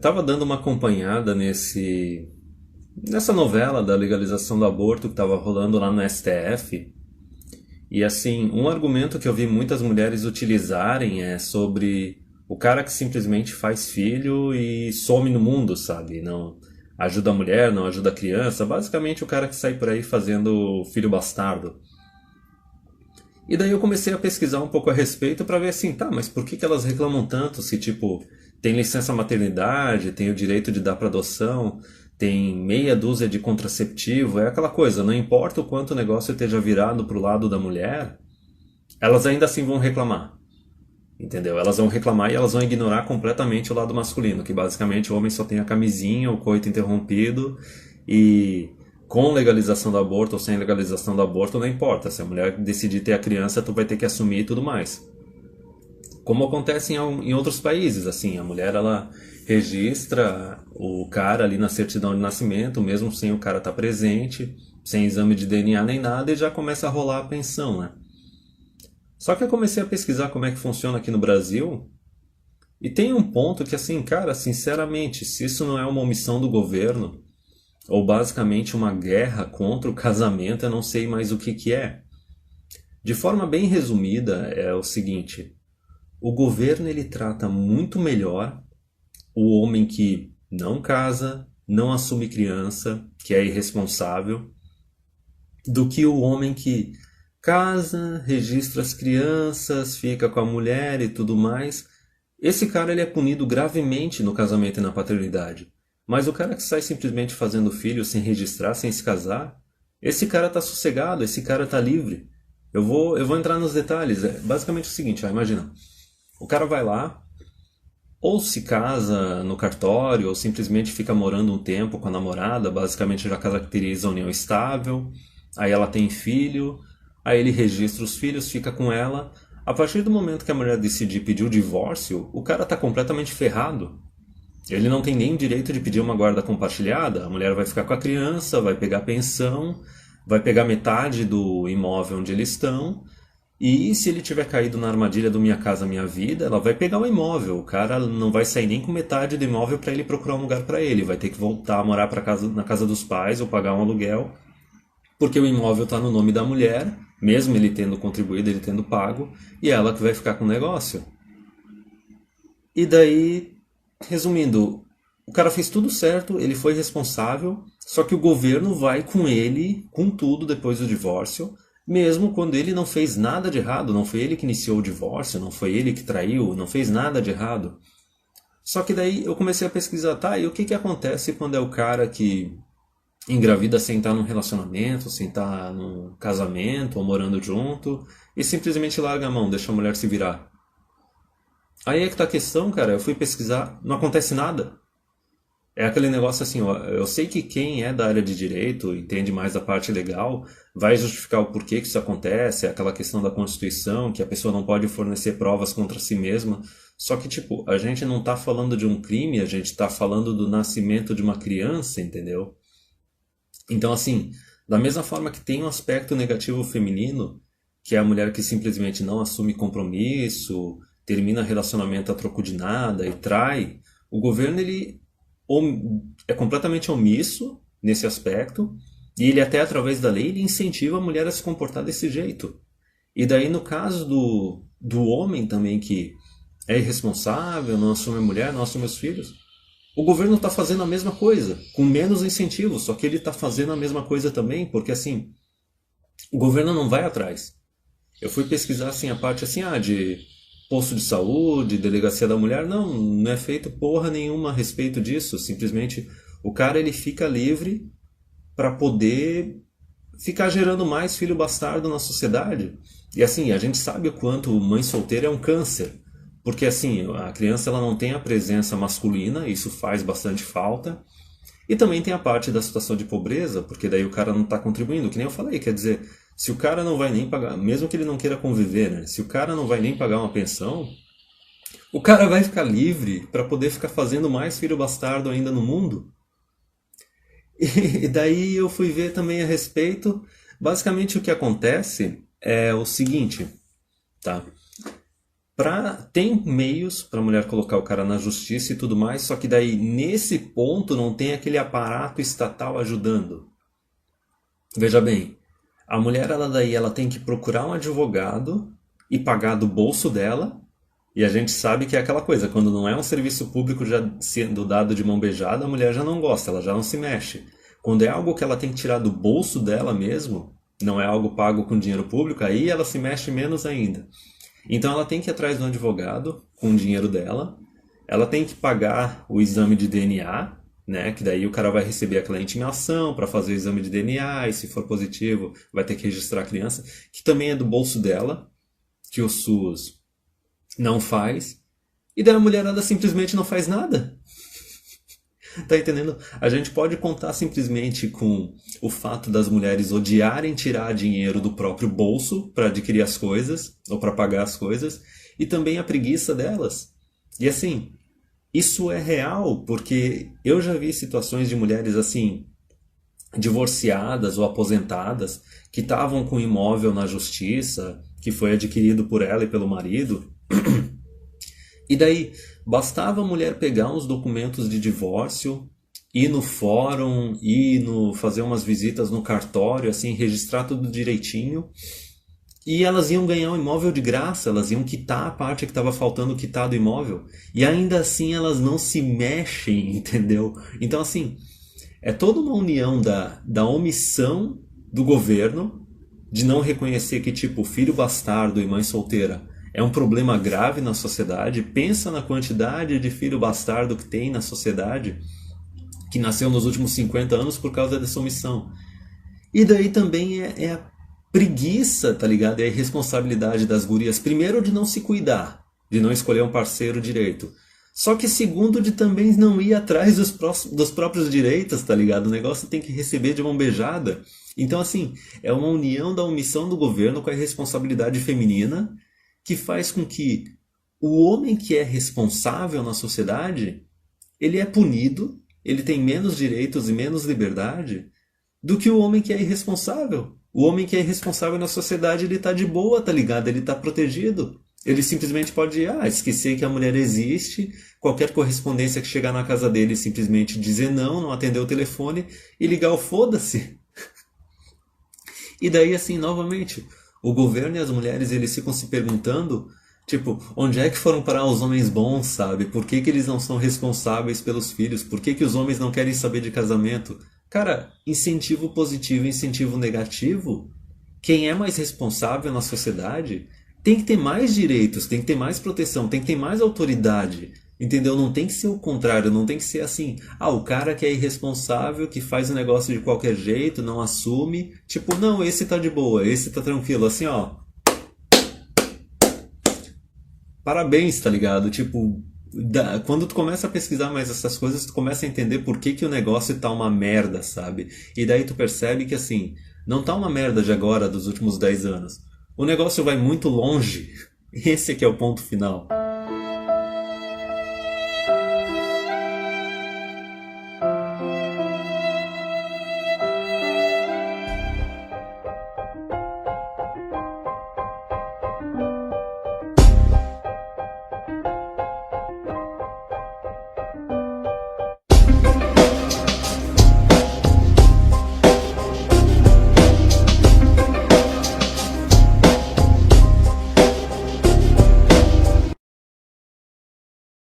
tava dando uma acompanhada nessa novela da legalização do aborto que tava rolando lá no STF. E assim, um argumento que eu vi muitas mulheres utilizarem é sobre o cara que simplesmente faz filho e some no mundo, sabe? Não ajuda a mulher, não ajuda a criança. Basicamente o cara que sai por aí fazendo filho bastardo. E daí eu comecei a pesquisar um pouco a respeito para ver assim, tá, mas por que que elas reclamam tanto se, tipo, tem licença maternidade, tem o direito de dar para adoção, tem meia dúzia de contraceptivo, é aquela coisa, não importa o quanto o negócio esteja virado pro lado da mulher, elas ainda assim vão reclamar, entendeu? Elas vão reclamar e elas vão ignorar completamente o lado masculino, que basicamente o homem só tem a camisinha, o coito interrompido e com legalização do aborto ou sem legalização do aborto não importa. Se a mulher decidir ter a criança, tu vai ter que assumir e tudo mais. Como acontece em outros países, assim, a mulher ela registra o cara ali na certidão de nascimento, mesmo sem o cara estar presente, sem exame de DNA nem nada, e já começa a rolar a pensão, né? Só que eu comecei a pesquisar como é que funciona aqui no Brasil, e tem um ponto que, assim, cara, sinceramente, se isso não é uma omissão do governo, ou basicamente uma guerra contra o casamento, eu não sei mais o que que é. De forma bem resumida, é o seguinte: o governo ele trata muito melhor o homem que não casa, não assume criança, que é irresponsável, do que o homem que casa, registra as crianças, fica com a mulher e tudo mais. Esse cara ele é punido gravemente no casamento e na paternidade. Mas o cara que sai simplesmente fazendo filho sem registrar, sem se casar, esse cara tá sossegado, esse cara tá livre. Eu vou entrar nos detalhes. É basicamente o seguinte, ó, imagina. O cara vai lá, ou se casa no cartório, ou simplesmente fica morando um tempo com a namorada, basicamente já caracteriza a união estável, aí ela tem filho, aí ele registra os filhos, fica com ela. A partir do momento que a mulher decidir pedir o divórcio, o cara tá completamente ferrado. Ele não tem nem direito de pedir uma guarda compartilhada. A mulher vai ficar com a criança, vai pegar a pensão, vai pegar metade do imóvel onde eles estão. E se ele tiver caído na armadilha do Minha Casa Minha Vida, ela vai pegar o imóvel. O cara não vai sair nem com metade do imóvel para ele procurar um lugar para ele. Vai ter que voltar a morar na casa dos pais ou pagar um aluguel, porque o imóvel está no nome da mulher, mesmo ele tendo contribuído, ele tendo pago, e é ela que vai ficar com o negócio. E daí, resumindo, o cara fez tudo certo, ele foi responsável, só que o governo vai com ele, com tudo depois do divórcio, mesmo quando ele não fez nada de errado, não foi ele que iniciou o divórcio, não foi ele que traiu, não fez nada de errado. Só que daí eu comecei a pesquisar, tá, e o que que acontece quando é o cara que engravida sem estar num relacionamento, sem estar num casamento ou morando junto, e simplesmente larga a mão, deixa a mulher se virar? Aí é que tá a questão, cara. Eu fui pesquisar, não acontece nada. É aquele negócio assim, ó, eu sei que quem é da área de direito, entende mais da parte legal, vai justificar o porquê que isso acontece, é aquela questão da Constituição, que a pessoa não pode fornecer provas contra si mesma. Só que, tipo, a gente não tá falando de um crime, a gente tá falando do nascimento de uma criança, entendeu? Então, assim, da mesma forma que tem um aspecto negativo feminino, que é a mulher que simplesmente não assume compromisso, termina relacionamento a troco de nada e trai, o governo ele é completamente omisso nesse aspecto e ele até através da lei ele incentiva a mulher a se comportar desse jeito. E daí no caso do homem também que é irresponsável, não assume a mulher, não assume os filhos, o governo está fazendo a mesma coisa, com menos incentivo, só que ele está fazendo a mesma coisa também, porque assim, o governo não vai atrás. Eu fui pesquisar assim a parte assim, de posto de saúde, delegacia da mulher, não é feito porra nenhuma a respeito disso, simplesmente o cara ele fica livre para poder ficar gerando mais filho bastardo na sociedade. E assim, a gente sabe o quanto mãe solteira é um câncer. Porque assim, a criança ela não tem a presença masculina, isso faz bastante falta. E também tem a parte da situação de pobreza, porque daí o cara não está contribuindo, que nem eu falei, quer dizer, se o cara não vai nem pagar, mesmo que ele não queira conviver, né? Se o cara não vai nem pagar uma pensão, o cara vai ficar livre para poder ficar fazendo mais filho bastardo ainda no mundo. E daí eu fui ver também a respeito, basicamente o que acontece é o seguinte, tá? Tem meios para a mulher colocar o cara na justiça e tudo mais, só que daí nesse ponto não tem aquele aparato estatal ajudando. Veja bem, a mulher ela tem que procurar um advogado e pagar do bolso dela, e a gente sabe que é aquela coisa, quando não é um serviço público já sendo dado de mão beijada, a mulher já não gosta, ela já não se mexe. Quando é algo que ela tem que tirar do bolso dela mesmo, não é algo pago com dinheiro público, aí ela se mexe menos ainda. Então ela tem que ir atrás de um advogado com o dinheiro dela, ela tem que pagar o exame de DNA, né? Que daí o cara vai receber aquela intimação para fazer o exame de DNA e se for positivo vai ter que registrar a criança, que também é do bolso dela, que o SUS não faz, e daí a mulherada simplesmente não faz nada. Tá entendendo? A gente pode contar simplesmente com o fato das mulheres odiarem tirar dinheiro do próprio bolso para adquirir as coisas ou para pagar as coisas, e também a preguiça delas. E assim, isso é real, porque eu já vi situações de mulheres assim, divorciadas ou aposentadas, que estavam com imóvel na justiça, que foi adquirido por ela e pelo marido. E daí, bastava a mulher pegar uns documentos de divórcio, ir no fórum, fazer umas visitas no cartório, assim, registrar tudo direitinho, e elas iam ganhar o imóvel de graça, elas iam quitar a parte que estava faltando quitar do imóvel, e ainda assim elas não se mexem, entendeu? Então, assim, é toda uma união da omissão do governo, de não reconhecer que, tipo, filho bastardo e mãe solteira é um problema grave na sociedade. Pensa na quantidade de filho bastardo que tem na sociedade, que nasceu nos últimos 50 anos por causa dessa omissão. E daí também é a preguiça, tá ligado? É a irresponsabilidade das gurias, primeiro de não se cuidar, de não escolher um parceiro direito. Só que segundo de também não ir atrás dos próprios direitos, tá ligado? O negócio tem que receber de mão beijada. Então assim, é uma união da omissão do governo com a irresponsabilidade feminina, que faz com que o homem que é responsável na sociedade, ele é punido, ele tem menos direitos e menos liberdade do que o homem que é irresponsável. O homem que é irresponsável na sociedade, ele tá de boa, tá ligado? Ele tá protegido. Ele simplesmente pode esquecer que a mulher existe, qualquer correspondência que chegar na casa dele, simplesmente dizer não atender o telefone e ligar o foda-se. E daí, assim, novamente, o governo e as mulheres, eles ficam se perguntando, tipo, onde é que foram parar os homens bons, sabe? Por que eles não são responsáveis pelos filhos? Por que os homens não querem saber de casamento? Cara, incentivo positivo e incentivo negativo, quem é mais responsável na sociedade tem que ter mais direitos, tem que ter mais proteção, tem que ter mais autoridade. Entendeu? Não tem que ser o contrário, não tem que ser assim. O cara que é irresponsável, que faz o negócio de qualquer jeito, não assume. Tipo, não, esse tá de boa, esse tá tranquilo. Assim, ó. Parabéns, tá ligado? Tipo, quando tu começa a pesquisar mais essas coisas, tu começa a entender por que o negócio tá uma merda, sabe? E daí tu percebe que, assim, não tá uma merda de agora, dos últimos 10 anos. O negócio vai muito longe. Esse aqui é o ponto final.